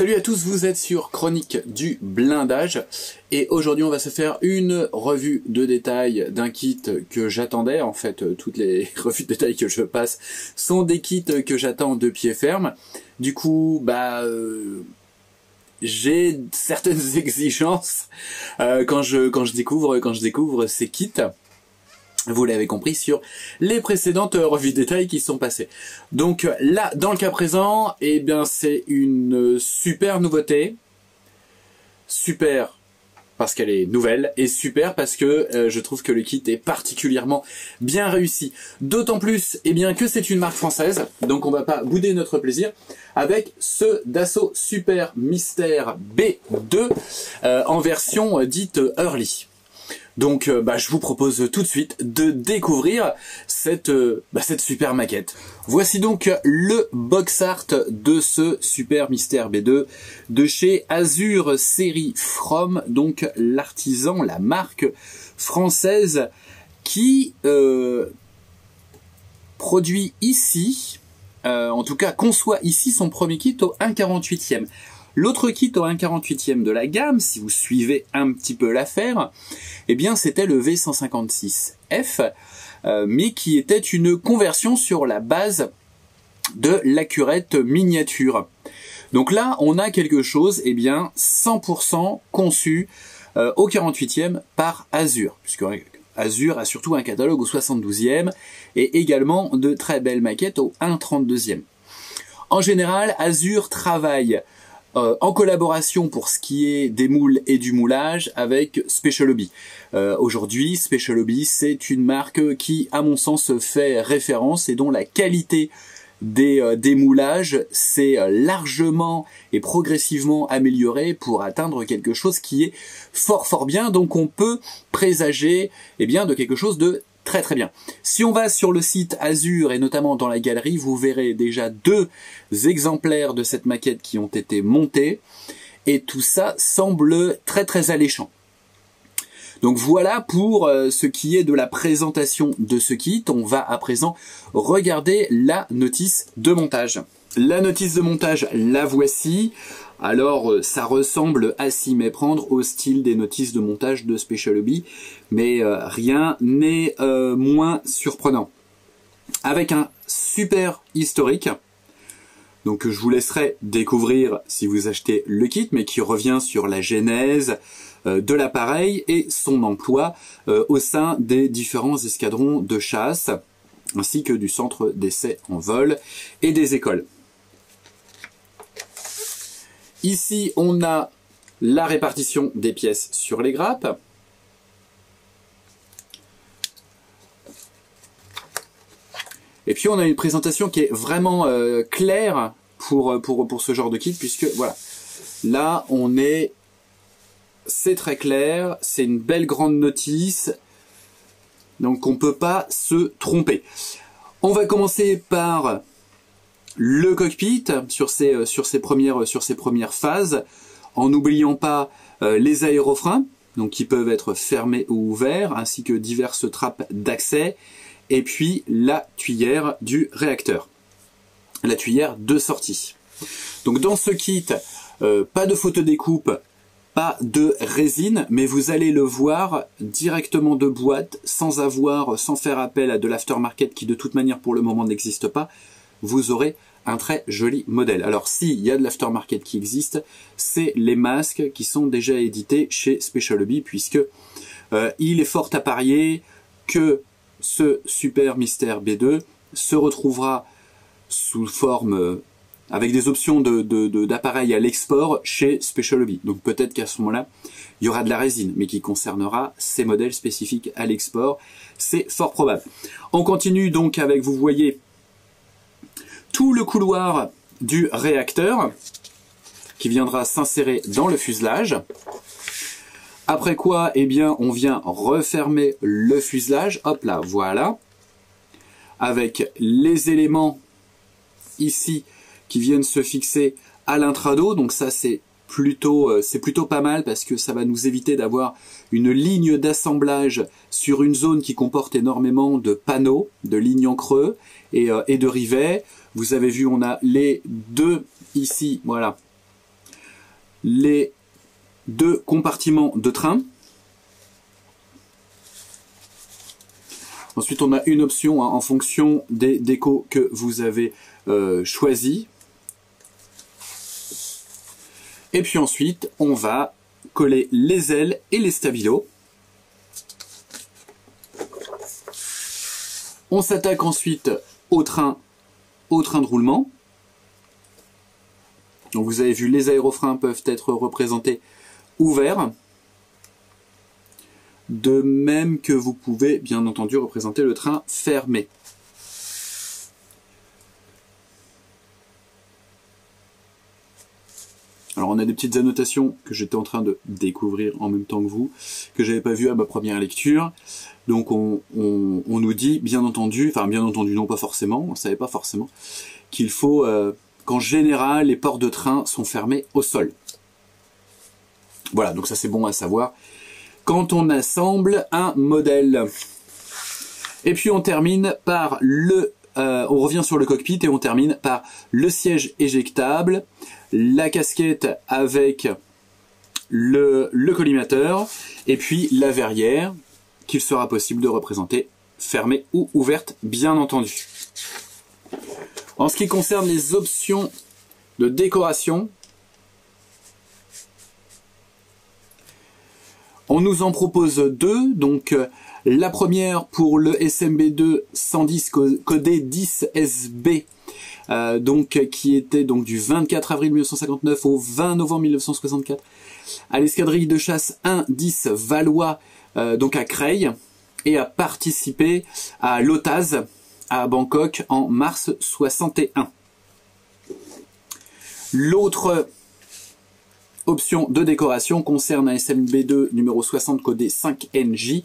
Salut à tous, vous êtes sur Chronique du blindage et aujourd'hui on va se faire une revue de détail d'un kit que j'attendais. En fait, toutes les revues de détail que je passe sont des kits que j'attends de pied ferme. Du coup, j'ai certaines exigences quand je découvre ces kits. Vous l'avez compris sur les précédentes revues de détail qui sont passées. Donc là, dans le cas présent, eh bien c'est une super nouveauté. Super parce qu'elle est nouvelle et super parce que je trouve que le kit est particulièrement bien réussi. D'autant plus eh bien, que c'est une marque française, donc on va pas bouder notre plaisir avec ce Dassault Super Mystère B2 en version dite Early. Donc je vous propose tout de suite de découvrir cette super maquette. Voici donc le box art de ce Super Mystère B2 de chez Azur Série From, donc l'artisan, la marque française qui produit ici, en tout cas conçoit ici son premier kit au 1/48e. L'autre kit au 1/48e de la gamme, si vous suivez un petit peu l'affaire, eh bien c'était le V156F, mais qui était une conversion sur la base de la curette miniature. Donc là, on a quelque chose, eh bien 100% conçu au 48e par Azur, puisque Azur a surtout un catalogue au 72e et également de très belles maquettes au 1/32e. En général, Azur travaille en collaboration pour ce qui est des moules et du moulage avec Special Hobby. Aujourd'hui, Special Hobby, c'est une marque qui, à mon sens, fait référence et dont la qualité des moulages s'est largement et progressivement améliorée pour atteindre quelque chose qui est fort bien. Donc on peut présager eh bien, de quelque chose de très bien. Si on va sur le site Azur et notamment dans la galerie, vous verrez déjà 2 exemplaires de cette maquette qui ont été montés et tout ça semble très alléchant. Donc voilà pour ce qui est de la présentation de ce kit. On va à présent regarder la notice de montage. La notice de montage, la voici. Alors ça ressemble à s'y méprendre au style des notices de montage de Special Hobby, mais rien n'est moins surprenant. Avec un super historique, donc je vous laisserai découvrir si vous achetez le kit, mais qui revient sur la genèse de l'appareil et son emploi au sein des différents escadrons de chasse, ainsi que du centre d'essai en vol et des écoles. Ici, on a la répartition des pièces sur les grappes. Et puis, on a une présentation qui est vraiment claire pour ce genre de kit, puisque, voilà, là, c'est très clair, c'est une belle grande notice, donc on ne peut pas se tromper. On va commencer par le cockpit sur ses premières phases, en n'oubliant pas les aérofreins, donc qui peuvent être fermés ou ouverts, ainsi que diverses trappes d'accès, et puis la tuyère du réacteur, la tuyère de sortie. Donc dans ce kit, pas de photodécoupe, pas de résine, mais vous allez le voir directement de boîte, sans faire appel à de l'aftermarket qui de toute manière pour le moment n'existe pas. Vous aurez un très joli modèle. Alors s'il y a de l'aftermarket qui existe, c'est les masques qui sont déjà édités chez Special Hobby, puisque il est fort à parier que ce Super Mystère B2 se retrouvera sous forme avec des options d'appareil à l'export chez Special Hobby. Donc peut-être qu'à ce moment-là, il y aura de la résine, mais qui concernera ces modèles spécifiques à l'export. C'est fort probable. On continue donc avec, vous voyez, tout le couloir du réacteur qui viendra s'insérer dans le fuselage. Après quoi, eh bien, on vient refermer le fuselage. Hop là, voilà. Avec les éléments ici qui viennent se fixer à l'intrado. Donc ça, c'est plutôt pas mal parce que ça va nous éviter d'avoir une ligne d'assemblage sur une zone qui comporte énormément de panneaux, de lignes en creux et de rivets. Vous avez vu, on a les deux ici, voilà, les deux compartiments de train. Ensuite, on a une option en fonction des décos que vous avez choisi. Et puis ensuite, on va coller les ailes et les stabilos. On s'attaque ensuite au train de roulement. Donc vous avez vu, les aérofreins peuvent être représentés ouverts. De même que vous pouvez, bien entendu, représenter le train fermé. Alors on a des petites annotations que j'étais en train de découvrir en même temps que vous, que j'avais pas vu à ma première lecture. Donc on nous dit, bien entendu non pas forcément, on ne savait pas forcément, qu'il faut qu'en général les portes de train sont fermées au sol. Voilà, donc ça c'est bon à savoir quand on assemble un modèle. Et puis on termine par on revient sur le cockpit et on termine par le siège éjectable, la casquette avec le collimateur et puis la verrière qu'il sera possible de représenter fermée ou ouverte, bien entendu. En ce qui concerne les options de décoration, on nous en propose deux. Donc la première pour le SMB2 110 codé 10SB, qui était donc du 24 avril 1959 au 20 novembre 1964 à l'escadrille de chasse 1-10 Valois, donc à Creil, et a participé à l'OTAS à Bangkok en mars 61. L'autre option de décoration concerne un SMB2 numéro 60 codé 5NJ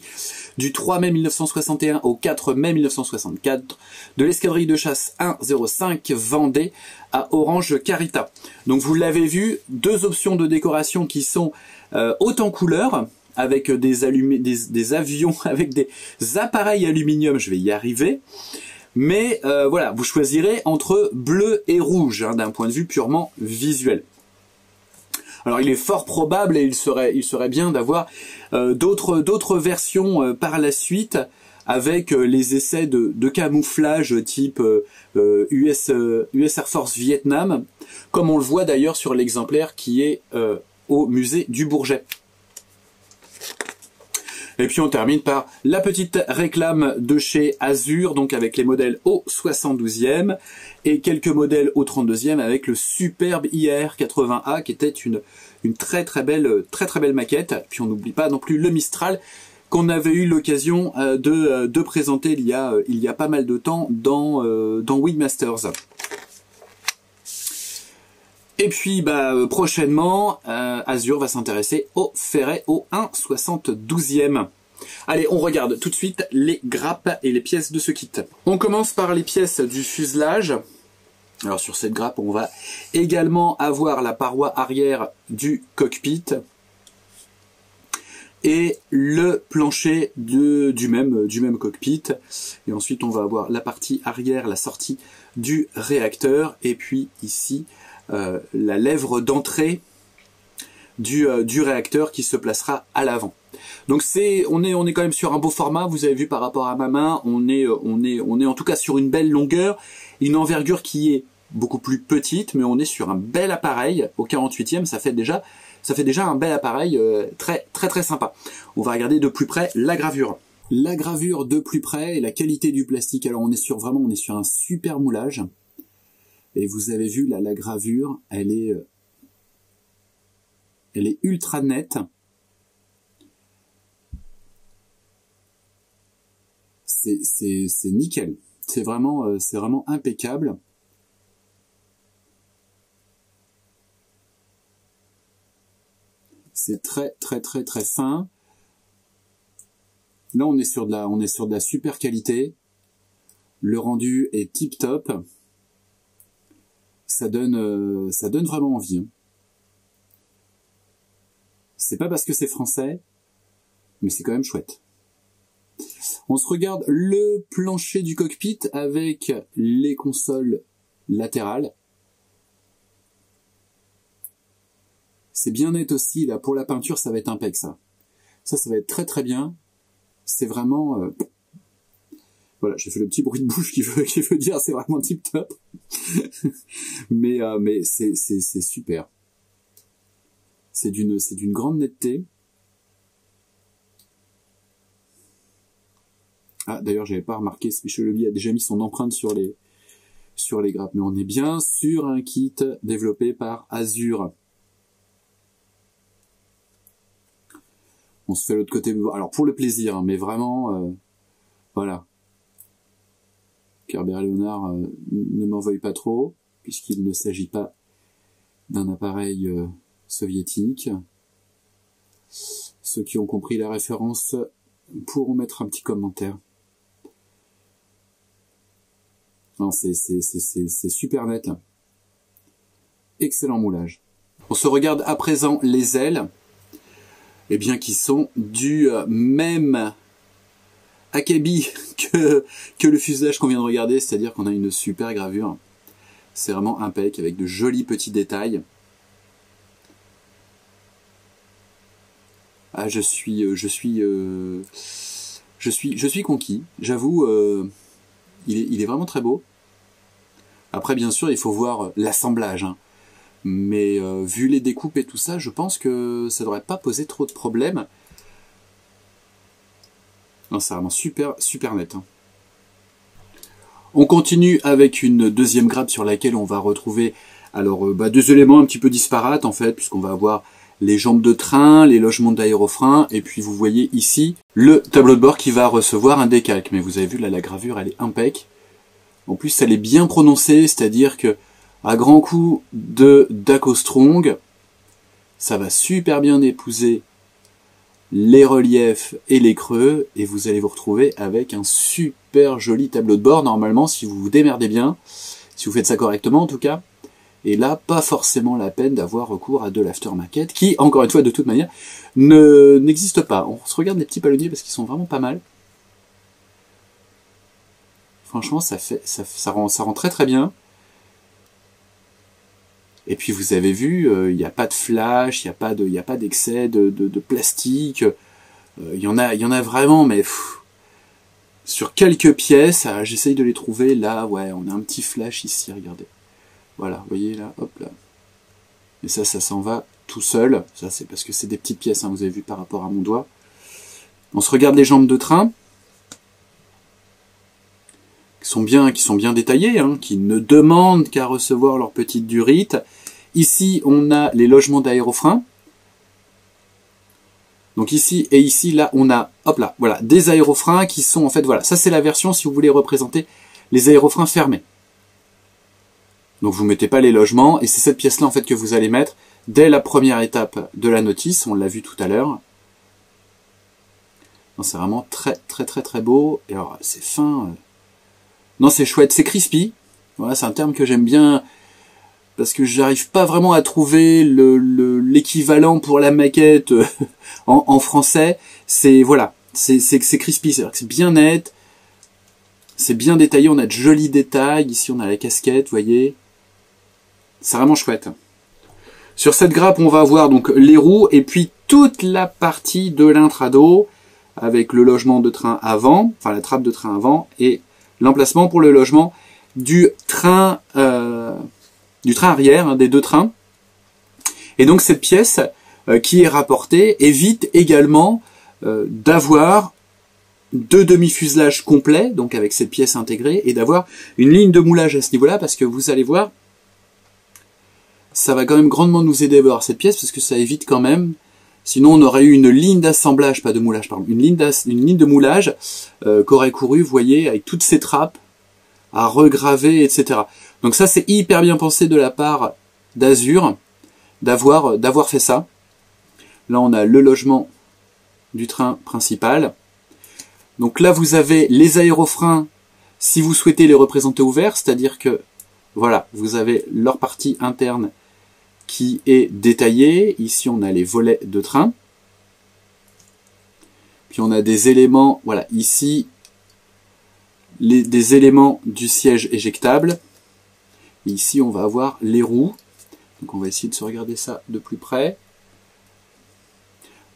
du 3 mai 1961 au 4 mai 1964 de l'escadrille de chasse 105 Vendée à Orange Carita. Donc vous l'avez vu, deux options de décoration qui sont hautes en couleurs, avec des avions, avec des appareils aluminium, je vais y arriver. Mais voilà, vous choisirez entre bleu et rouge, hein, d'un point de vue purement visuel. Alors il est fort probable et il serait bien d'avoir d'autres versions par la suite avec les essais de camouflage type US Air Force Vietnam, comme on le voit d'ailleurs sur l'exemplaire qui est au musée du Bourget. Et puis on termine par la petite réclame de chez Azur, donc avec les modèles au 72e et quelques modèles au 32e avec le superbe IR-80A qui était une très belle maquette. Puis on n'oublie pas non plus le Mistral qu'on avait eu l'occasion de présenter il y a pas mal de temps dans Wingmasters. Et puis prochainement, Azur va s'intéresser au ferret au 1/72e. Allez, on regarde tout de suite les grappes et les pièces de ce kit. On commence par les pièces du fuselage. Alors sur cette grappe, on va également avoir la paroi arrière du cockpit et le plancher du même cockpit. Et ensuite, on va avoir la partie arrière, la sortie du réacteur, et puis ici la lèvre d'entrée du réacteur qui se placera à l'avant. Donc on est quand même sur un beau format. Vous avez vu par rapport à ma main, on est en tout cas sur une belle longueur, une envergure qui est beaucoup plus petite, mais on est sur un bel appareil au 48e. Ça fait déjà un bel appareil très sympa. On va regarder de plus près la gravure. La gravure de plus près et la qualité du plastique. Alors on est sur un super moulage. Et vous avez vu là, la gravure, elle est ultra nette. C'est nickel. C'est vraiment impeccable. C'est très fin. Là, on est sur de la super qualité. Le rendu est tip top. Ça donne vraiment envie. Hein. C'est pas parce que c'est français, mais c'est quand même chouette. On se regarde le plancher du cockpit avec les consoles latérales. C'est bien net aussi, là, pour la peinture, ça va être impec, ça. Ça va être très très bien. C'est vraiment... Voilà, j'ai fait le petit bruit de bouche qui veut dire c'est vraiment tip top. mais c'est super. C'est d'une grande netteté. Ah, d'ailleurs, j'avais pas remarqué, Special a déjà mis son empreinte sur les grappes. Mais on est bien sur un kit développé par Azure. On se fait l'autre côté, alors pour le plaisir, hein, mais vraiment, voilà. Kerber Léonard ne m'en veuille pas trop, puisqu'il ne s'agit pas d'un appareil soviétique. Ceux qui ont compris la référence pourront mettre un petit commentaire. Non, c'est super net. Excellent moulage. On se regarde à présent les ailes, eh bien qui sont du même acabit que le fuselage qu'on vient de regarder, c'est-à-dire qu'on a une super gravure. C'est vraiment impec avec de jolis petits détails. Ah, je suis conquis. J'avoue, il est vraiment très beau. Après, bien sûr, il faut voir l'assemblage, hein. Mais vu les découpes et tout ça, je pense que ça devrait pas poser trop de problèmes. Non, c'est vraiment super, super net, hein. On continue avec une deuxième grappe sur laquelle on va retrouver alors deux éléments un petit peu disparates en fait, puisqu'on va avoir les jambes de train, les logements d'aérofrein, et puis vous voyez ici le tableau de bord qui va recevoir un décalque. Mais vous avez vu là, la gravure, elle est impec. En plus, elle est bien prononcée, c'est-à-dire que à grand coup de Dako Strong, ça va super bien épouser les reliefs et les creux, et vous allez vous retrouver avec un super joli tableau de bord, normalement, si vous vous démerdez bien, si vous faites ça correctement en tout cas. Et là, pas forcément la peine d'avoir recours à de l'aftermarket, qui, encore une fois, de toute manière, n'existe pas. On se regarde les petits palonniers parce qu'ils sont vraiment pas mal. Franchement, ça rend très très bien. Et puis vous avez vu, il n'y a pas de flash, il n'y a pas d'excès de plastique. Il y en a vraiment, mais sur quelques pièces, j'essaye de les trouver. Là, ouais, on a un petit flash ici, regardez. Voilà, vous voyez là, hop là. Et ça s'en va tout seul. Ça, c'est parce que c'est des petites pièces, hein, vous avez vu par rapport à mon doigt. On se regarde les jambes de train, qui sont bien détaillées, hein, qui ne demandent qu'à recevoir leur petite durite. Ici, on a les logements d'aérofrein. Donc ici et ici, là, on a, hop là, voilà, des aérofreins qui sont en fait, voilà, ça c'est la version si vous voulez représenter les aérofreins fermés. Donc vous mettez pas les logements, et c'est cette pièce-là en fait que vous allez mettre dès la première étape de la notice, on l'a vu tout à l'heure. C'est vraiment très très très très beau, et alors c'est fin. Non, c'est chouette, c'est crispy. Voilà, c'est un terme que j'aime bien, parce que j'arrive pas vraiment à trouver l'équivalent pour la maquette en français. C'est voilà, c'est crispy, c'est-à-dire que c'est bien net, c'est bien détaillé, on a de jolis détails. Ici on a la casquette, vous voyez. C'est vraiment chouette. Sur cette grappe, on va avoir donc les roues et puis toute la partie de l'intrado avec le logement de train avant, enfin la trappe de train avant et l'emplacement pour le logement du train arrière, hein, des deux trains. Et donc cette pièce qui est rapportée évite également d'avoir deux demi-fuselages complets, donc avec cette pièce intégrée, et d'avoir une ligne de moulage à ce niveau-là, parce que vous allez voir, ça va quand même grandement nous aider à avoir cette pièce, parce que ça évite quand même, sinon on aurait eu une ligne d'assemblage, pas de moulage, pardon, une ligne de moulage qu'aurait couru, vous voyez, avec toutes ces trappes à regraver, etc. Donc ça, c'est hyper bien pensé de la part d'Azure, d'avoir fait ça. Là, on a le logement du train principal. Donc là, vous avez les aérofreins, si vous souhaitez les représenter ouverts, c'est-à-dire que, voilà, vous avez leur partie interne qui est détaillée. Ici, on a les volets de train. Puis on a des éléments, voilà, ici, des éléments du siège éjectable. Et ici, on va avoir les roues. Donc on va essayer de se regarder ça de plus près.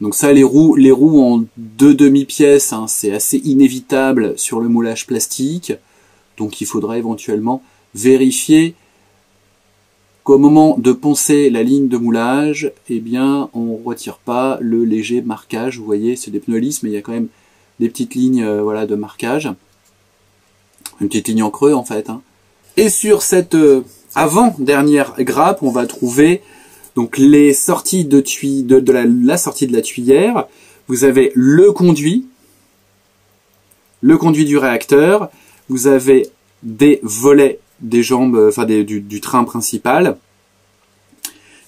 Donc ça, les roues en 2 demi-pièces, hein, c'est assez inévitable sur le moulage plastique. Donc il faudra éventuellement vérifier qu'au moment de poncer la ligne de moulage, eh bien, on retire pas le léger marquage. Vous voyez, c'est des pneus lisses, mais il y a quand même des petites lignes voilà, de marquage. Une petite ligne en creux, en fait. Hein. Et sur cette avant-dernière grappe, on va trouver donc les sorties de la sortie de la tuyère. Vous avez le conduit du réacteur. Vous avez des volets des jambes, enfin du train principal.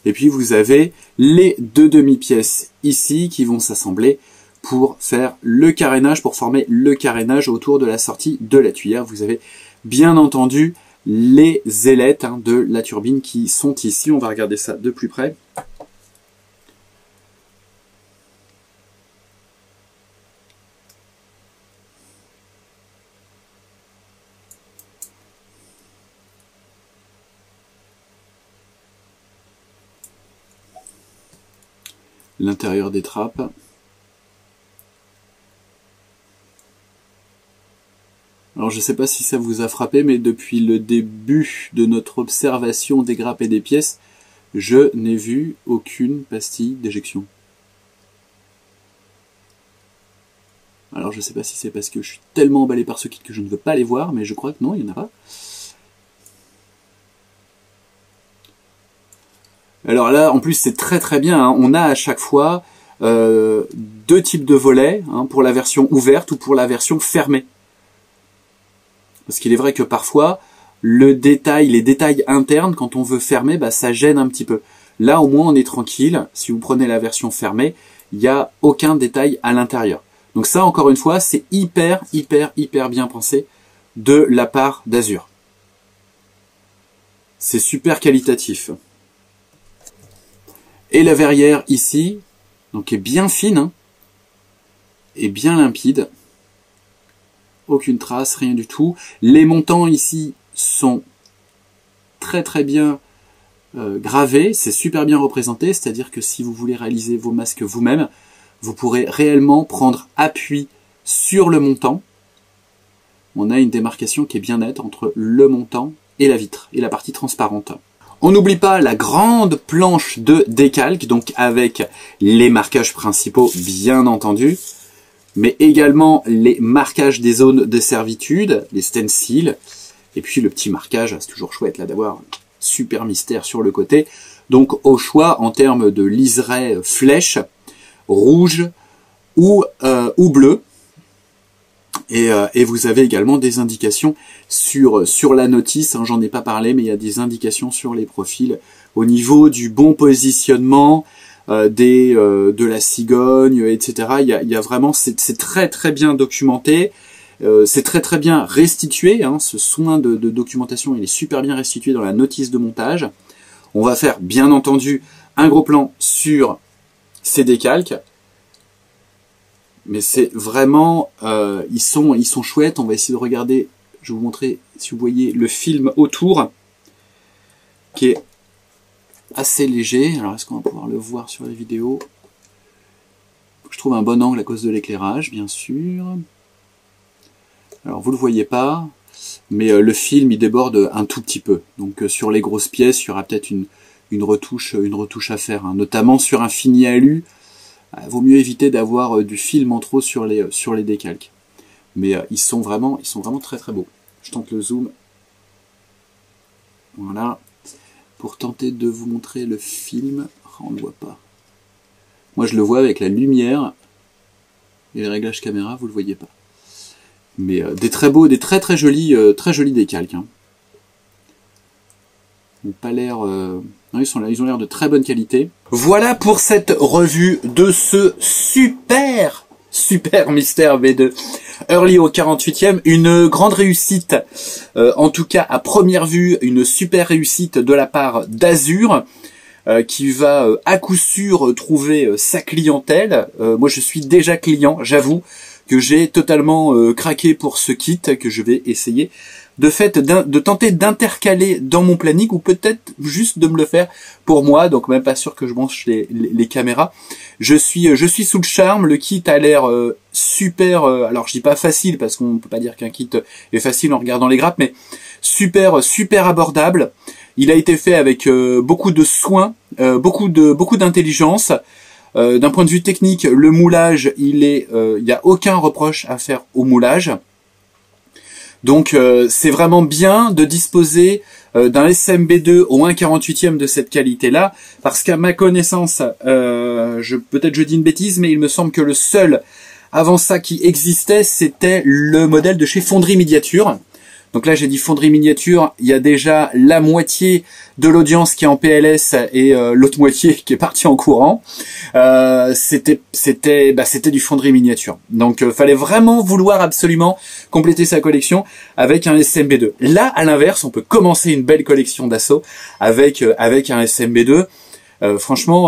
Et puis vous avez les 2 demi-pièces ici qui vont s'assembler pour faire le carénage, pour former le carénage autour de la sortie de la tuyère. Vous avez bien entendu les ailettes hein, de la turbine qui sont ici. On va regarder ça de plus près. L'intérieur des trappes. Alors je ne sais pas si ça vous a frappé, mais depuis le début de notre observation des grappes et des pièces, je n'ai vu aucune pastille d'éjection. Alors je ne sais pas si c'est parce que je suis tellement emballé par ce kit que je ne veux pas les voir, mais je crois que non, il n'y en a pas. Alors là, en plus, c'est très très bien. Hein. On a à chaque fois 2 types de volets, hein, pour la version ouverte ou pour la version fermée. Parce qu'il est vrai que parfois, les détails internes, quand on veut fermer, bah, ça gêne un petit peu. Là, au moins, on est tranquille. Si vous prenez la version fermée, il n'y a aucun détail à l'intérieur. Donc ça, encore une fois, c'est hyper bien pensé de la part d'Azur. C'est super qualitatif. Et la verrière ici, donc est bien fine, hein, et bien limpide. Aucune trace, rien du tout. Les montants ici sont très bien gravés, c'est super bien représenté, c'est-à-dire que si vous voulez réaliser vos masques vous-même, vous pourrez réellement prendre appui sur le montant. On a une démarcation qui est bien nette entre le montant et la vitre, et la partie transparente. On n'oublie pas la grande planche de décalque, donc avec les marquages principaux bien entendu, mais également les marquages des zones de servitude, les stencils, et puis le petit marquage, c'est toujours chouette là d'avoir un super mystère sur le côté. Donc au choix en termes de liseré flèche, rouge ou bleu. Et vous avez également des indications sur la notice, hein, j'en ai pas parlé, mais il y a des indications sur les profils au niveau du bon positionnement de la cigogne, etc. Il y a vraiment, c'est très bien documenté, c'est très bien restitué, hein, ce soin de documentation il est super bien restitué dans la notice de montage. On va faire bien entendu un gros plan sur ces décalques. Mais c'est vraiment, ils sont chouettes. On va essayer de regarder, je vais vous montrer, si vous voyez, le film autour, qui est assez léger. Alors, est-ce qu'on va pouvoir le voir sur la vidéo? Je trouve un bon angle à cause de l'éclairage, bien sûr. Alors, vous ne le voyez pas, mais le film, il déborde un tout petit peu. Donc, sur les grosses pièces, il y aura peut-être une retouche à faire, hein, notamment sur un fini alu. Vaut mieux éviter d'avoir du film en trop sur les décalques. Mais ils sont vraiment très beaux. Je tente le zoom. Voilà. Pour tenter de vous montrer le film. Oh, on ne le voit pas. Moi je le vois avec la lumière et les réglages caméra, vous le voyez pas. Mais des très beaux, des très jolis décalques. Hein. Ils n'ont pas l'air... ils ont l'air de très bonne qualité. Voilà pour cette revue de ce super mystère V2 Hurley au 48e. Une grande réussite, en tout cas à première vue, une super réussite de la part d'Azur, qui va à coup sûr trouver sa clientèle. Moi je suis déjà client, j'avoue que j'ai totalement craqué pour ce kit que je vais essayer de tenter d'intercaler dans mon planning ou peut-être juste de me le faire pour moi. Donc même pas sûr que je branche les caméras. Je suis sous le charme. Le kit a l'air super. Alors je dis pas facile parce qu'on peut pas dire qu'un kit est facile en regardant les grappes, mais super abordable. Il a été fait avec beaucoup de soin, beaucoup d'intelligence. D'un point de vue technique, le moulage, il y a aucun reproche à faire au moulage. Donc c'est vraiment bien de disposer d'un SMB2 au 1/48e de cette qualité-là, parce qu'à ma connaissance, peut-être je dis une bêtise, mais il me semble que le seul avant ça qui existait, c'était le modèle de chez Fonderie Miniature. Donc là, j'ai dit Fonderie Miniature, il y a déjà la moitié de l'audience qui est en PLS et l'autre moitié qui est partie en courant. C'était du Fonderie Miniature. Donc fallait vraiment vouloir absolument compléter sa collection avec un SMB2. Là, à l'inverse, on peut commencer une belle collection d'assaut avec un SMB2. Franchement,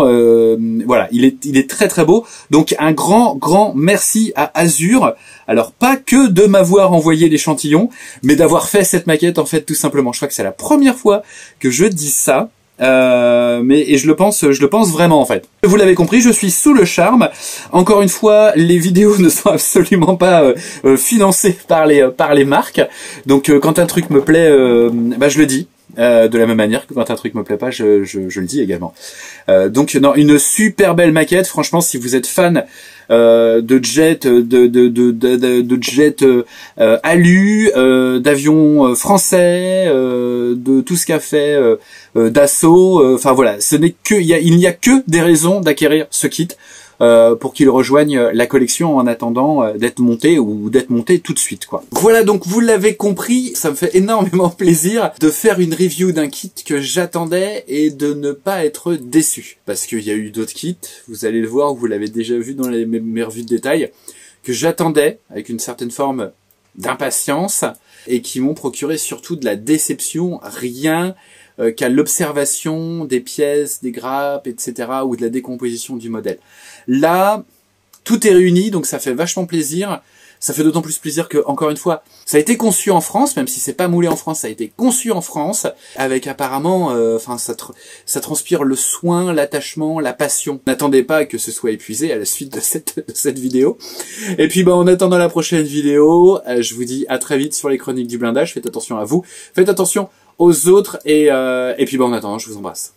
voilà, il est très très beau. Donc un grand merci à Azur. Alors pas que de m'avoir envoyé l'échantillon, mais d'avoir fait cette maquette en fait tout simplement. Je crois que c'est la première fois que je dis ça. Et je le pense vraiment en fait. Vous l'avez compris, je suis sous le charme. Encore une fois, les vidéos ne sont absolument pas financées par les marques. Donc quand un truc me plaît, je le dis. De la même manière que quand un truc me plaît pas, je le dis également. Donc non, une super belle maquette. Franchement, si vous êtes fan de jet, de jet alu, d'avions français, de tout ce qu'a fait Dassault. Enfin voilà, il n'y a que des raisons d'acquérir ce kit. Pour qu'il rejoigne la collection en attendant d'être monté ou d'être monté tout de suite quoi. Voilà, donc vous l'avez compris, ça me fait énormément plaisir de faire une review d'un kit que j'attendais et de ne pas être déçu. Parce qu'il y a eu d'autres kits, vous allez le voir, vous l'avez déjà vu dans mes revues de détail, que j'attendais avec une certaine forme d'impatience et qui m'ont procuré surtout de la déception, rien qu'à l'observation des pièces, des grappes, etc. ou de la décomposition du modèle. Là, tout est réuni, donc ça fait vachement plaisir. Ça fait d'autant plus plaisir que, encore une fois, ça a été conçu en France, même si c'est pas moulé en France, ça a été conçu en France, avec apparemment, ça transpire le soin, l'attachement, la passion. N'attendez pas que ce soit épuisé à la suite de cette vidéo. Et puis, en attendant la prochaine vidéo, je vous dis à très vite sur les chroniques du blindage. Faites attention à vous, faites attention aux autres, et puis en attendant, je vous embrasse.